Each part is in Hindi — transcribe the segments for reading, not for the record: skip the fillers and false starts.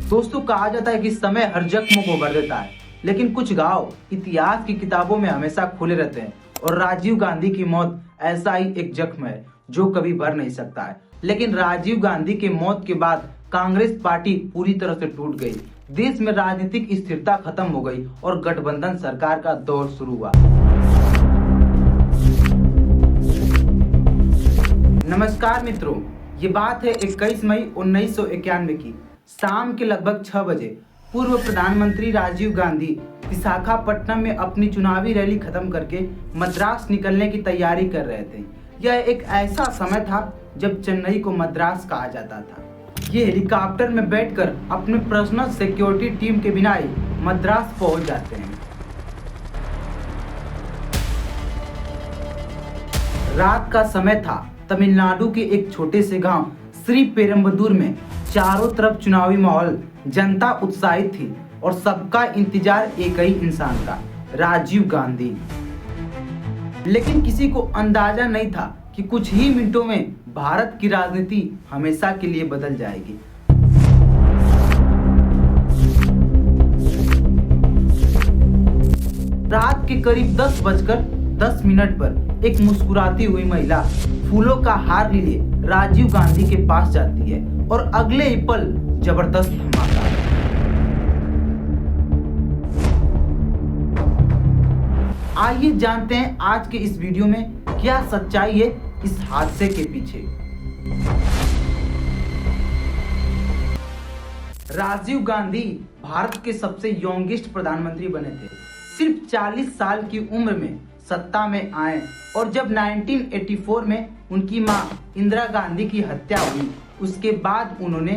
दोस्तों, कहा जाता है कि समय हर जख्म को भर देता है, लेकिन कुछ घाव इतिहास की किताबों में हमेशा खुले रहते हैं। और राजीव गांधी की मौत ऐसा ही एक जख्म है जो कभी भर नहीं सकता है। लेकिन राजीव गांधी के मौत के बाद कांग्रेस पार्टी पूरी तरह से टूट गई, देश में राजनीतिक स्थिरता खत्म हो गई और गठबंधन सरकार का दौर शुरू हुआ। नमस्कार मित्रों, ये बात है 21 मई 1991 की। शाम के लगभग 6 बजे पूर्व प्रधानमंत्री राजीव गांधी विशाखापट्टनम में अपनी चुनावी रैली खत्म करके मद्रास निकलने की तैयारी कर रहे थे। यह एक ऐसा समय था जब चेन्नई को मद्रास कहा जाता था। ये हेलीकॉप्टर में बैठकर अपने पर्सनल सिक्योरिटी टीम के बिना ही मद्रास पहुंच जाते हैं। रात का समय था। तमिलनाडु के एक छोटे से गांव श्री पेरम्बदूर में चारों तरफ चुनावी माहौल, जनता उत्साहित थी और सबका इंतजार एक ही इंसान का, राजीव गांधी। लेकिन किसी को अंदाजा नहीं था कि कुछ ही मिनटों में भारत की राजनीति हमेशा के लिए बदल जाएगी। रात के करीब 10:10 पर एक मुस्कुराती हुई महिला फूलों का हार लिए राजीव गांधी के पास जाती है और अगले ही पल जबरदस्त धमाका। आइए जानते हैं आज के इस वीडियो में क्या सच्चाई है इस हादसे के पीछे। राजीव गांधी भारत के सबसे यंगेस्ट प्रधानमंत्री बने थे। सिर्फ 40 साल की उम्र में सत्ता में आए और जब 1984 में उनकी मां इंदिरा गांधी की हत्या हुई, उसके बाद उन्होंने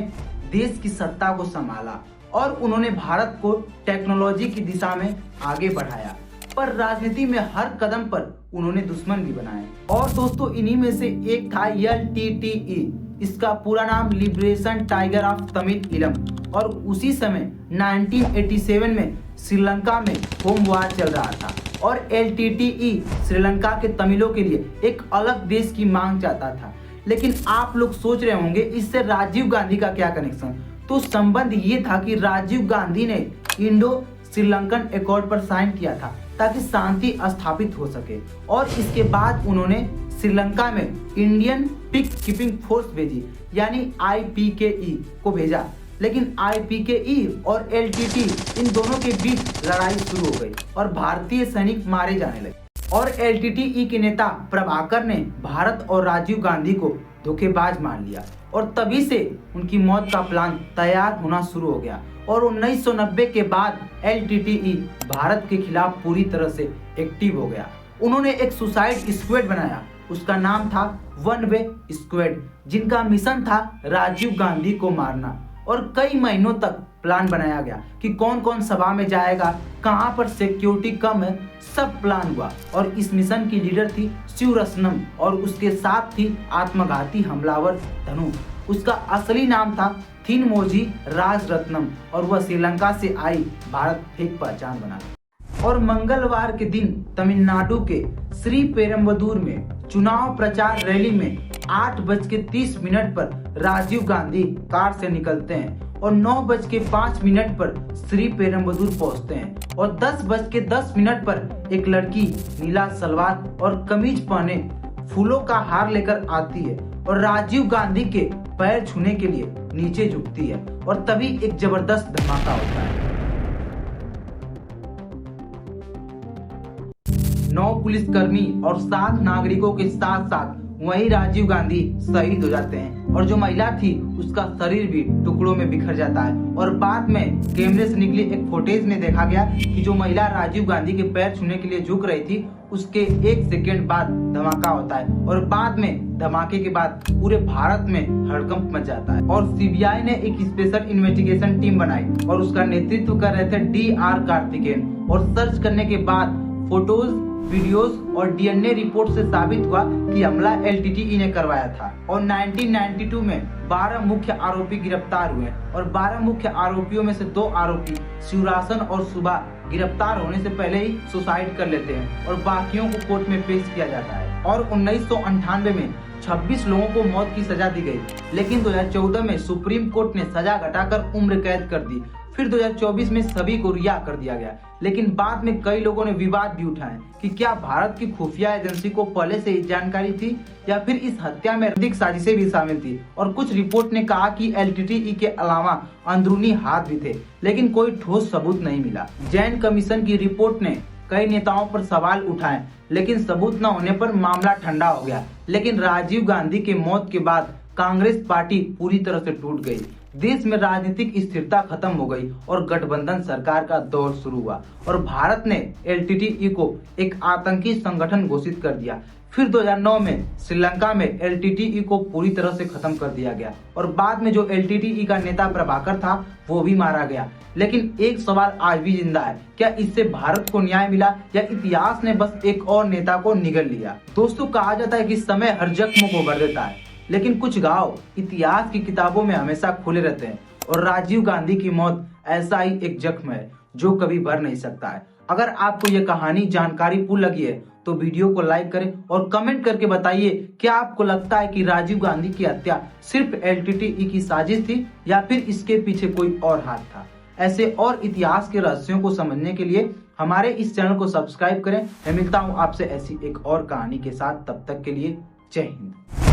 देश की सत्ता को संभाला और उन्होंने भारत को टेक्नोलॉजी की दिशा में आगे बढ़ाया। पर राजनीति में हर कदम पर उन्होंने दुश्मन भी बनाए। और दोस्तों, इन्हीं में से एक था LTTE। इसका पूरा नाम लिबरेशन टाइगर ऑफ तमिल इलम। और उसी समय 1987 में श्रीलंका में होम वार चल रहा था और LTTE श्रीलंका के तमिलों के लिए एक अलग देश की मांग चाहता था। लेकिन आप लोग सोच रहे होंगे इससे राजीव गांधी का क्या कनेक्शन। तो संबंध ये था कि राजीव गांधी ने इंडो श्रीलंकन एकॉर्ड पर साइन किया था ताकि शांति स्थापित हो सके। और इसके बाद उन्होंने श्रीलंका में इंडियन पीस कीपिंग फोर्स भेजी, यानी IPKE को भेजा। लेकिन IPKE और LTT इन दोनों के बीच लड़ाई शुरू हो गई और भारतीय सैनिक मारे जाने लगे। और LTTE के नेता प्रभाकर ने भारत और राजीव गांधी को धोखेबाज मान लिया और तभी से उनकी मौत का प्लान तैयार होना शुरू हो गया। और 1990 के बाद LTTE भारत के खिलाफ पूरी तरह से एक्टिव हो गया। उन्होंने एक सुसाइड स्क्वाड बनाया, उसका नाम था वन वे स्क्वाड, जिनका मिशन था राजीव गांधी को मारना। और कई महीनों तक प्लान बनाया गया कि कौन कौन सभा में जाएगा, कहां पर सिक्योरिटी कम है, सब प्लान हुआ। और इस मिशन की लीडर थी शिवरत्नम और उसके साथ थी आत्मघाती हमलावर धनु। उसका असली नाम था थिनमोजी राजरत्नम और वह श्रीलंका से आई भारत फेक पहचान बना। और मंगलवार के दिन तमिलनाडु के श्री पेरम्बदूर में चुनाव प्रचार रैली में 8:30 पर राजीव गांधी कार से निकलते हैं और 9:05 पर श्री पेरम्बदूर पहुंचते हैं। और 10:10 पर एक लड़की नीला सलवार और कमीज पहने फूलों का हार लेकर आती है और राजीव गांधी के पैर छूने के लिए नीचे झुकती है और तभी एक जबरदस्त धमाका होता है। 9 पुलिसकर्मी और 7 नागरिकों के साथ साथ वहीं राजीव गांधी शहीद हो जाते हैं और जो महिला थी उसका शरीर भी टुकड़ों में बिखर जाता है। और बाद में कैमरे से निकली एक फुटेज में देखा गया कि जो महिला राजीव गांधी के पैर छूने के लिए झुक रही थी, उसके 1 सेकेंड बाद धमाका होता है और बाद में धमाके के बाद पूरे भारत में हड़कंप मच जाता है। और CBI ने एक स्पेशल इन्वेस्टिगेशन टीम बनाई और उसका नेतृत्व कर रहे थे DR कार्तिकेयन। और सर्च करने के बाद फोटोज, वीडियोस और DNA रिपोर्ट से साबित हुआ कि हमला LTTE ने करवाया था। और 1992 में 12 मुख्य आरोपी गिरफ्तार हुए और 12 मुख्य आरोपियों में से 2 आरोपी शिवरासन और सुबह गिरफ्तार होने से पहले ही सुसाइड कर लेते हैं और बाकियों को कोर्ट में पेश किया जाता है। और 1998 में 26 लोगों को मौत की सजा दी गई, लेकिन 2014 में सुप्रीम कोर्ट ने सजा घटाकर उम्र कैद कर दी। फिर 2024 में सभी को रिहा कर दिया गया, लेकिन बाद में कई लोगों ने विवाद भी उठाए कि क्या भारत की खुफिया एजेंसी को पहले से ही जानकारी थी या फिर इस हत्या में अधिक साजिशें भी शामिल थी। और कुछ रिपोर्ट ने कहा कि LTTE के अलावा अंदरूनी हाथ भी थे, लेकिन कोई ठोस सबूत नहीं मिला। जैन कमीशन की रिपोर्ट ने कई नेताओं पर सवाल उठाए, लेकिन सबूत न होने पर मामला ठंडा हो गया। लेकिन राजीव गांधी के मौत के बाद कांग्रेस पार्टी पूरी तरह से टूट गई। देश में राजनीतिक स्थिरता खत्म हो गई और गठबंधन सरकार का दौर शुरू हुआ और भारत ने LTTE को एक आतंकी संगठन घोषित कर दिया। फिर 2009 में श्रीलंका में LTTE को पूरी तरह से खत्म कर दिया गया और बाद में जो LTTE का नेता प्रभाकर था वो भी मारा गया। लेकिन एक सवाल आज भी जिंदा है, क्या इससे भारत को न्याय मिला या इतिहास ने बस एक और नेता को निगल लिया? दोस्तों, कहा जाता है कि समय हर जख्म को भर देता है, लेकिन कुछ घाव इतिहास की किताबों में हमेशा खुले रहते हैं और राजीव गांधी की मौत ऐसा ही एक जख्म है जो कभी भर नहीं सकता है। अगर आपको यह कहानी जानकारीपूर्ण लगी है तो वीडियो को लाइक करें और कमेंट करके बताइए, क्या आपको लगता है कि राजीव गांधी की हत्या सिर्फ LTTE की साजिश थी या फिर इसके पीछे कोई और हाथ था? ऐसे और इतिहास के रहस्यों को समझने के लिए हमारे इस चैनल को सब्सक्राइब करें। मैं मिलता हूं आपसे ऐसी एक और कहानी के साथ, तब तक के लिए जय हिंद।